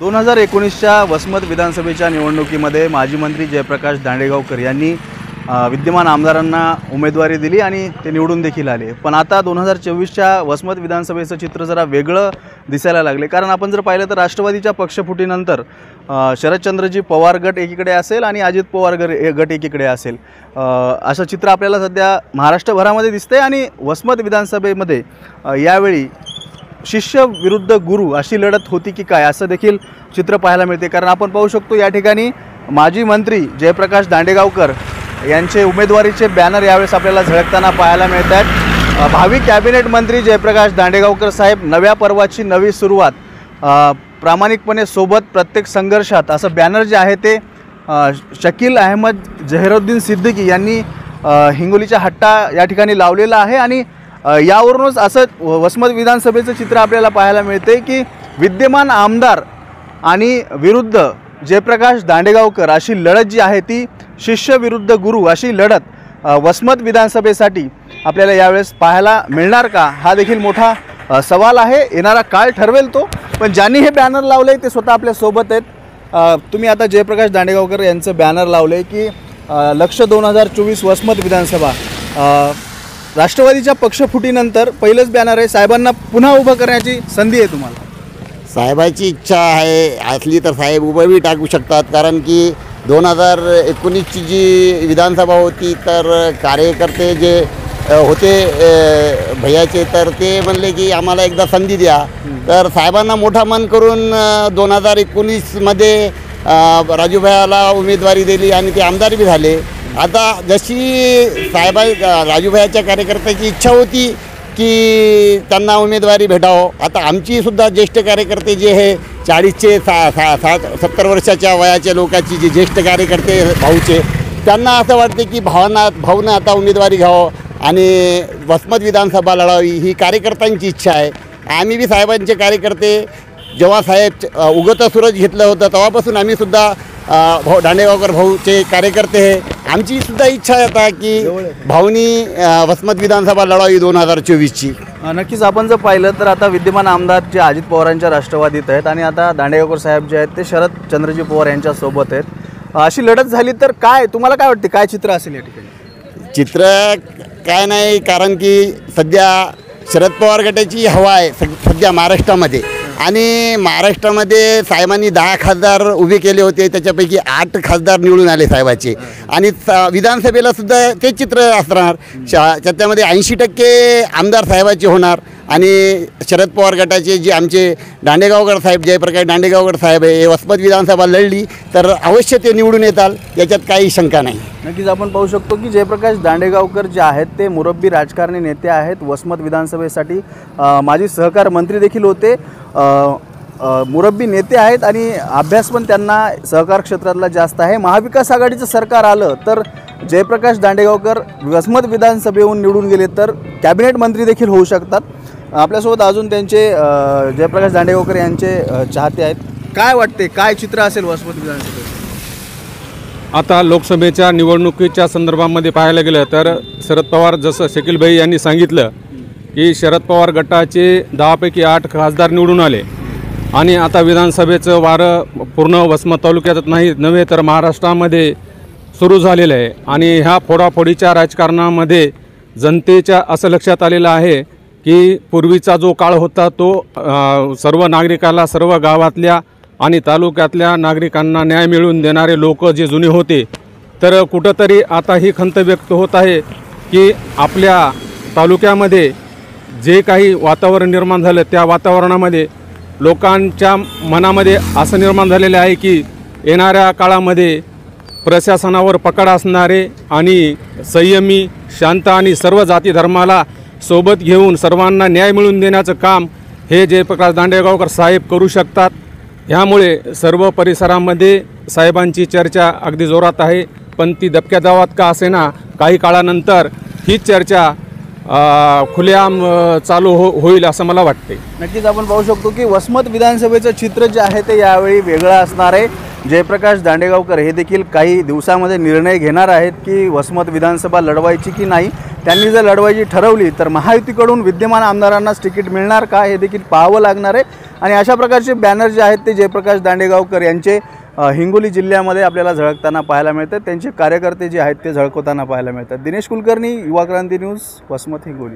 2019च्या वसमत विधानसभेच्या निवडणुकीमध्ये माजी मंत्री जयप्रकाश दांडेगावकर यांनी विद्यमान आमदारांना उमेदवारी दिली आणि ते निवडून देखील आले। पण आता 2024च्या वसमत विधानसभेचं चित्र जरा वेगळं दिसायला लागले, कारण आपण जर पाहिलं तर राष्ट्रवादीच्या पक्षफुटीनंतर शरदचंद्रजी पवार गट एकीकडे असेल आणि अजित पवार गट एकीकडे असेल, असं चित्र आपल्याला सध्या महाराष्ट्रभरामध्ये दिसते। आणि वसमत विधानसभेमध्ये यावेळी शिष्य विरुद्ध गुरु अशी लढत होती की काय, असं देखील चित्र पाहायला मिळते। कारण आपण पाहू शकतो या ठिकाणी माजी मंत्री जयप्रकाश दांडेगावकर यांचे उमेदवारीचे बॅनर यावेळेस आपल्याला झळकताना पाहायला मिळत आहेत। भावी कॅबिनेट मंत्री जयप्रकाश दांडेगावकर साहेब, नव्या पर्वाची नवी सुरुवात, प्रामाणिकपणे सोबत प्रत्येक संघर्षात, असं बॅनर जे आहे ते शकील अहमद जहिरुद्दीन सिद्दीकी यांनी हिंगोलीच्या हट्टा या ठिकाणी लावलेलं आहे। आणि यावरूनच असं वसमत विधानसभेचं चित्र आपल्याला पाहायला मिळते की विद्यमान आमदार आणि विरुद्ध जयप्रकाश दांडेगावकर अशी लढत जी आहे ती शिष्य विरुद्ध गुरु अशी लढत वसमत विधानसभेसाठी आपल्याला यावेळेस पाहायला मिळणार का, हा देखील मोठा सवाल आहे। येणारा काळ ठरवेल तो। पण ज्यांनी हे बॅनर लावले ते स्वतः आपल्या सोबत आहेत। तुम्ही आता जयप्रकाश दांडेगावकर यांचं बॅनर लावले की लक्ष 2024 वसमत विधानसभा, राष्ट्रवादीच्या पक्षफुटीनंतर पहिलंच बॅनर आहे। साहेबांना पुन्हा उभं करण्याची संधी आहे तुम्हाला? साहेबाची इच्छा आहे असली तर साहेब उभंही टाकू शकतात, कारण की 2019ची जी विधानसभा होती तर कार्यकर्ते जे होते भैयाचे, तर ते म्हणले की आम्हाला एकदा संधी द्या। तर साहेबांना मोठा मन करून 2019मध्ये राजू भैयाला उमेदवारी दिली आणि ते आमदार बी झाले। आता जशी राजू भैयाच्या कार्यकर्त्याची इच्छा होती की त्यांना उमेदवारी भेटावं, आता आमचीसुद्धा ज्येष्ठ कार्यकर्ते जे हे 40चे 70 वर्षाच्या वयाच्या लोकांची जे ज्येष्ठ कार्यकर्ते भाऊचे, त्यांना असं वाटते की भाऊनं आता उमेदवारी घ्यावं आणि वसमत विधानसभा लढावी, ही कार्यकर्त्यांची इच्छा आहे। आम्ही बी साहेबांचे कार्यकर्ते, जेव्हा साहेब उगवता सूरज घेतलं होतं तेव्हापासून आम्हीसुद्धा दांडेगावकर भाऊचे कार्यकर्ते आहे। आमचीसुद्धा इच्छा आहे आता की भाऊनी वसमत विधानसभा लढावी 2024ची। नक्कीच आपण जर पाहिलं तर आता विद्यमान आमदार जे अजित पवारांच्या राष्ट्रवादीत आहेत आणि आता दांडेगावकर साहेब जे आहेत ते शरदचंद्रजी पवार यांच्या सोबत आहेत। अशी लढत झाली तर काय तुम्हाला काय वाटते, काय चित्र असेल या ठिकाणी? चित्र काय नाही, कारण की सध्या शरद पवार गटाची हवा आहे सध्या महाराष्ट्रामध्ये, आणि महाराष्ट्रामध्ये साहेबांनी 10 खासदार उभे केले होते, त्याच्यापैकी 8 खासदार निवडून आले साहेबाचे। आणि विधानसभेला सुद्धा ते चित्र असणार, त्याच्यामध्ये 80% आमदार साहेबाचे होणार। आणि शरद पवार गटाचे जे आमचे दांडेगावकर साहेब, जयप्रकाश दांडेगावकर साहेब हे वसमत विधानसभा लढली तर अवश्य ते निवडून येतात, याच्यात काही शंका नाही। नक्कीच आपण पाहू शकतो की जयप्रकाश दांडेगावकर जे आहेत ते मुरब्बी राजकारणी नेते आहेत। वसमत विधानसभेसाठी माजी सहकार मंत्री देखील होते, मुरब्बी नेते आहेत आणि अभ्यास पण त्यांना सहकार क्षेत्रातला जास्त आहे। महाविकास आघाडीचं सरकार आलं तर जयप्रकाश दांडेगावकर वसमत विधानसभेहून निवडून गेले तर कॅबिनेट मंत्री देखील होऊ शकतात। आपल्यासोबत अजून त्यांचे जयप्रकाश दांडेगावकर यांचे चाहते आहेत। काय वाटते, काय चित्र असेल वसमत विधानसभेत? आता लोकसभेच्या निवडणुकीच्या संदर्भामध्ये पाहायला गेलं तर शरद पवार, जसं शकील भाई यांनी सांगितलं की शरद पवार गटाचे 10 पैकी 8 खासदार निवडून आले आणि आता विधानसभेचं वारं पूर्ण वसमत तालुक्यात नव्हे तर महाराष्ट्रामध्ये सुरू झालेलं आहे। आणि ह्या फोडाफोडीच्या राजकारणामध्ये जनतेच्या असं लक्षात आलेलं आहे की पूर्वीचा जो काळ होता तो सर्व नागरिकाला, सर्व गावातल्या आणि तालुक्यातल्या नागरिकांना न्याय मिळवून देणारे लोक जे जुने होते, तर कुठंतरी आता ही खंत व्यक्त होत आहे की आपल्या तालुक्यामध्ये जे काही वातावरण निर्माण झालं त्या वातावरणामध्ये लोकांच्या मनामध्ये असं निर्माण झालेलं आहे की येणाऱ्या काळामध्ये प्रशासनावर पकड असणारे आणि संयमी, शांत आणि सर्व जाती धर्माला सोबत घेऊन सर्वांना न्याय मिळवून देण्याचं काम हे जयप्रकाश दांडेगावकर साहेब करू शकतात। ह्यामुळे सर्व परिसरामध्ये साहेबांची चर्चा अगदी जोरात आहे, पण ती दबक्या दावात का असेना काही काळानंतर हीच चर्चा खुलेआम चालू होईल असं मला वाटते. नक्कीच आपण पाहू शकतो की वसमत विधानसभेचं चित्र जे आहे ते यावेळी वेगळं असणार आहे. जयप्रकाश दांडेगावकर हे देखील काही दिवसामध्ये निर्णय घेणार आहेत की वसमत विधानसभा लढवायची की नाही. त्यांनी जर लढवायची ठरवली तर महायुतीकडून विद्यमान आमदारांनाच तिकीट मिळणार का हे देखील पाहावं लागणार आहे. आणि अशा प्रकारचे बॅनर जे आहेत ते जयप्रकाश दांडेगावकर यांचे हिंगोली जिल्ह्यामध्ये आपल्याला झळकताना पाहायला मिळतात. त्यांचे कार्यकर्ते जे आहेत ते झळकवताना पाहायला मिळतात. दिनेश कुलकर्णी, युवा क्रांती न्यूज, वसमत, हिंगोली.